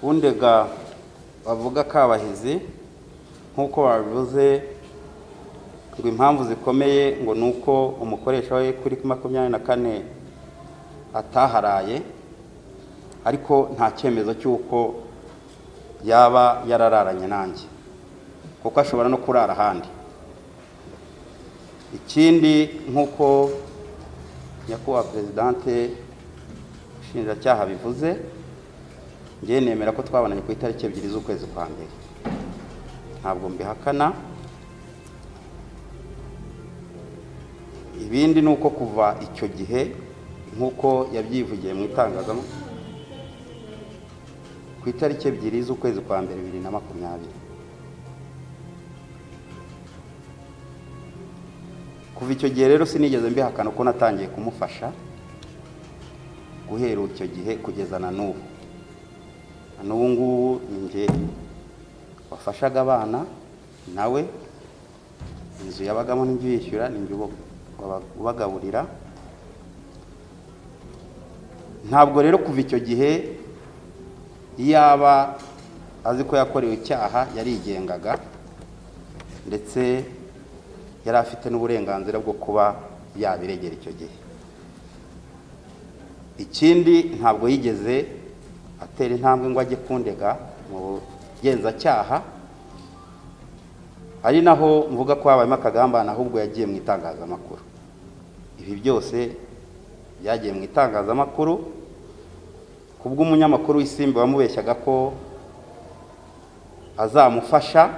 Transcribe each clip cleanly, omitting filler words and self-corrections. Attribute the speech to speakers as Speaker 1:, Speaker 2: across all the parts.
Speaker 1: undega bavuga Kabahizi nk'uko babivuze ngo impamvu zikomeye ngo nuko umukoresha we kuri 24 ataharaye, ariko nta cyemezo cy'uko yaba yarararanye nanjye kuko ashobora no kurara ahandi. Ikindi nk'uko nyakubahwa Presidente Shinjacyaha bivuze, ngiye nemera ko twabonanye ku itariki 2 z'ukwezi kwa mbere, ntabwo mbihakana. Ibindi nuko kuva icyo gihe nk'uko yabyivugiye mu itangazamakuru ku itariki 2 z'ukwezi kwa mbere 2020, kuva icyo gihe rero sinigeze mbihakana ko natangiye kumufasha guhera icyo gihe kugeza na n'ubu. N'ubu ngubu ninjye wafashaga abana, nawe inzu yabagamo n'injye yishyura, ninjye ubagaburira. Ntabwo rero kuva icyo gihe yaba azi ko yakorewe icyaha yarigengaga, ndetse yari afite n'uburenganzira bwo kuba yabiregera icyo gihe. Ikindi ntabwo yigeze atera intambwe ngo ajye kundega mu bugenzacyaha, ari naho mvuga ko habayemo akagambane, ahubwo yagiye mu itangazamakuru. Ibi byose byagiye mu itangazamakuru kubwo umunyamakuru w'Isimbi wamubeshyaga ko azamufasha,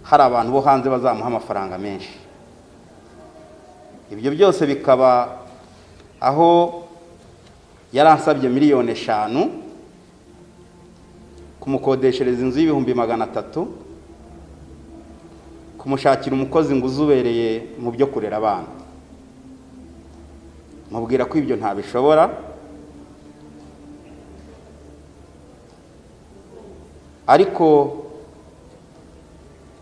Speaker 1: hari abantu bo hanze bazamuha amafaranga menshi. Ibyo byose bikaba aho yaransabye miliyoni 5 kumukodeshereza inzu y'300,000, kumushakira umukozi ngo uzubereye mu byo kurera abana. Mubwira ko ibyo ntabishobora, ariko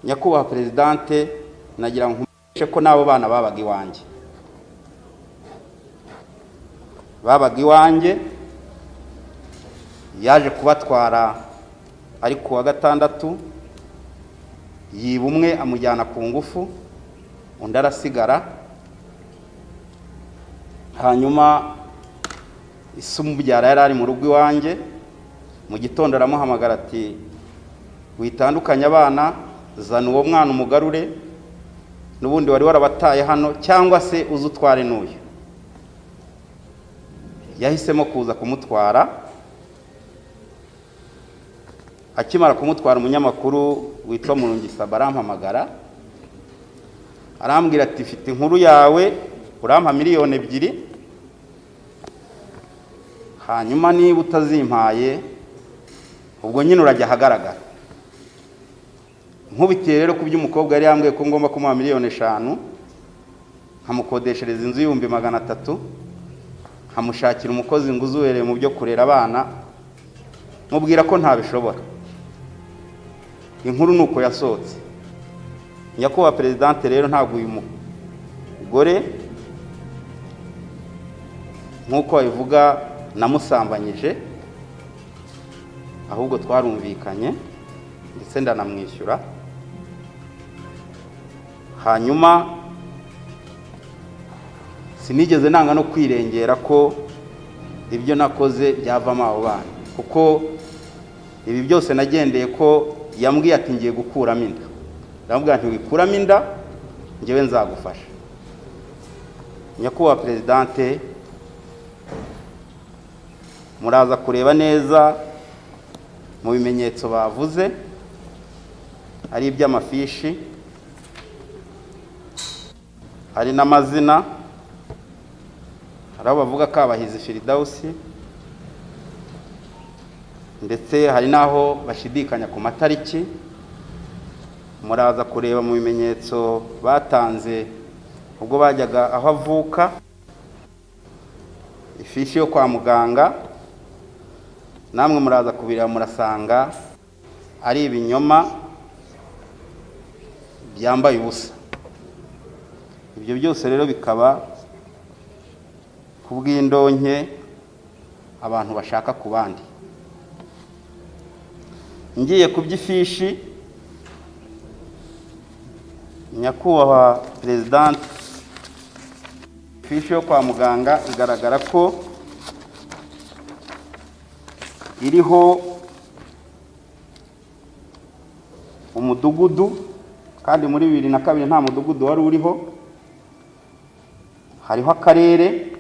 Speaker 1: nyakubahwa Presidente nagira ngo nkumenyeshe ko nabo bana babaga iwanjye, yaje kubatwara ari ku wa gatandatu, yiba umwe amujyana ku ngufu, undi arasigara. Hanyuma isumubyara yari ari mu rugo iwanjye, mu gitondo aramuhamagara ati witandukanye abana, zana uwo mwana umugarure, n'ubundi wari warabataye hano, cyangwa se uzutware n'uyu. Yahisemo kuza kumutwara. Akimara kumutwara, umunyamakuru witwa Murungisa barampamagara, arambwira ati mfite inkuru yawe, urampa miliyoni 2, hanyuma niba utazimpaye ubwo nyine urajya ahagaragara. Nkubitiye rero ku by'umukobwa yari yambwiye ko ngomba kumuha miliyoni 5, nkamukodeshereza inzu y'300,000, nkamushakira umukozi ngo uzubereye mu byo kurera abana, mubwira ko ntabishobora. Inkuru nuko yasohotse. Nyakubahwa Presidente rero ntabwo uyu mugore nk'uko bivuga namusambanyije, ahubwo twarumvikanye ndetse ndanamwishyura. Hanyuma sinigeze nanga no kwirengera ko ibyo nakoze byavamo abo bana, kuko ibi byose nagendeye ko yambwiye ati ngiye gukuramo inda. Ndamubwira nti wikuramo inda, njyewe nzagufasha. Nyakubahwa Presidente, muraza kureba neza mu bimenyetso bavuze, ari iby'amafishi, hari n'amazina, hari abo bavuga Kabahizi Firidausi, ndetse hari naho bashidikanya ku matariki. Muraza kureba mu bimenyetso batanze ubwo bajyaga aho avuka, ifishi yo kwa muganga, namwe muraza kubireba murasanga ari ibinyoma byambaye ubusa. Ibyo byose rero bikaba kubw'indonke abantu bashaka ku bandi. ngiye ku by'ifishi, nyakubahwa President, ifishi yo kwa muganga igaragara ko iriho umudugudu, kandi muri 2002 nta mudugudu wari uriho. Hariho akarere,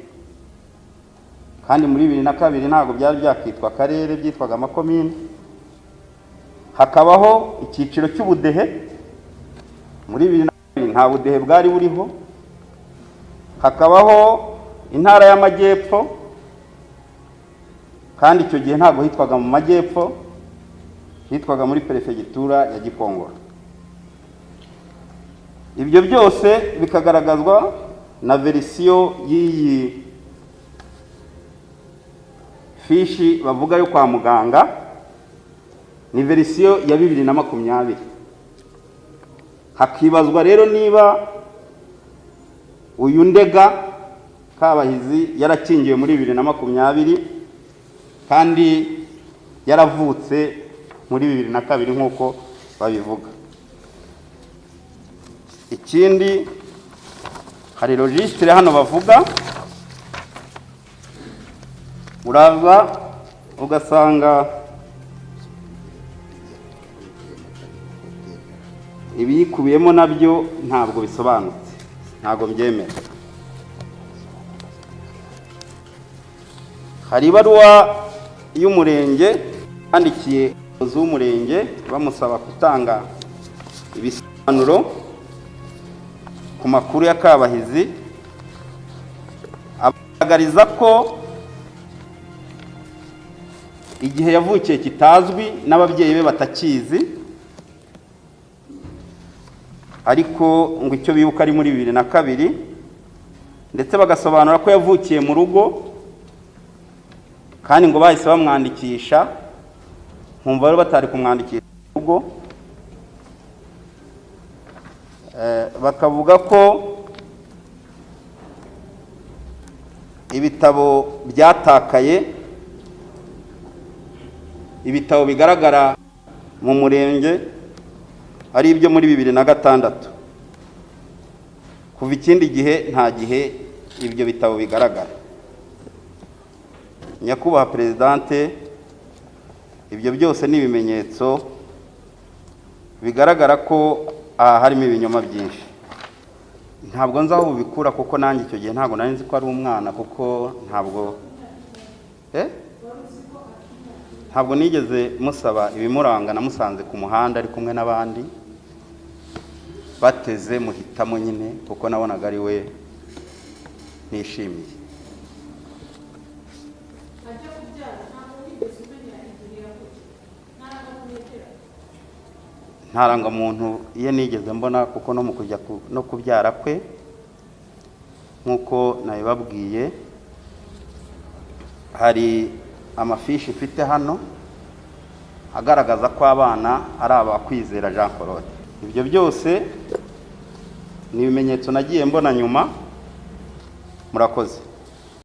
Speaker 1: kandi muri 2002 ntabwo byari byakitwa akarere, byitwaga amakomine. Hakabaho icyiciro cy'ubudehe, muri 2002 nta budehe bwari buriho. Hakabaho intara y'amajyepfo, kandi icyo gihe ntabwo hitwaga mu majyepfo, hitwaga muri perefegitura ya Gikongoro. Ibyo byose bikagaragazwa na verisiyo y'iyi fishi bavuga yo kwa muganga, ni verisiyo ya 2020. Hakibazwa rero niba uyu ndega Kabahizi yarakingiwe muri 2020 kandi yaravutse muri 2002 nk'uko babivuga. Ikindi, hari registre hano bavuga, uraza ugasanga ibiyikubiyemo nabyo ntabwo bisobanutse, ntabwo mbyemera. Hari ibaruwa y'umurenge yandikiye umuyobozi w'umurenge bamusaba gutanga ibisobanuro ku makuru ya Kabahizi, agaragariza ko igihe yavukiye kitazwi n'ababyeyi be batakizi, ariko ngo icyo bibuka ari muri 2002, ndetse bagasobanura ko yavukiye mu rugo, kandi ngo bahise bamwandikisha, nkumva rero batari kumwandikisha mu rugo. Bakavuga ko ibitabo byatakaye, ibitabo bigaragara mu murenge ari ibyo muri 2006. Kuva ikindi gihe nta gihe ibyo bitabo bigaragara. Nyakubahwa Presidente, ibyo byose ni ibimenyetso bigaragara ko harimo ibinyoma byinshi. Ntabwo nzi aho bikura, kuko nanjye icyo gihe ntabwo nari nzi ko ari umwana, kuko ntabwo nigeze musaba ibimuranga. Namusanze ku muhanda ari kumwe n'abandi bateze, muhitamo nyine, kuko nabonaga ari we nishimiye. Ntaranga muntu iyo nigeze mbona, kuko no mu kujya no kubyara kwe nk'uko nabibabwiye, hari amafishi mfite hano agaragaza ko abana ari abakwizera Jean Claude. Ibyo byose ni ibimenyetso nagiye mbona nyuma. Murakoze.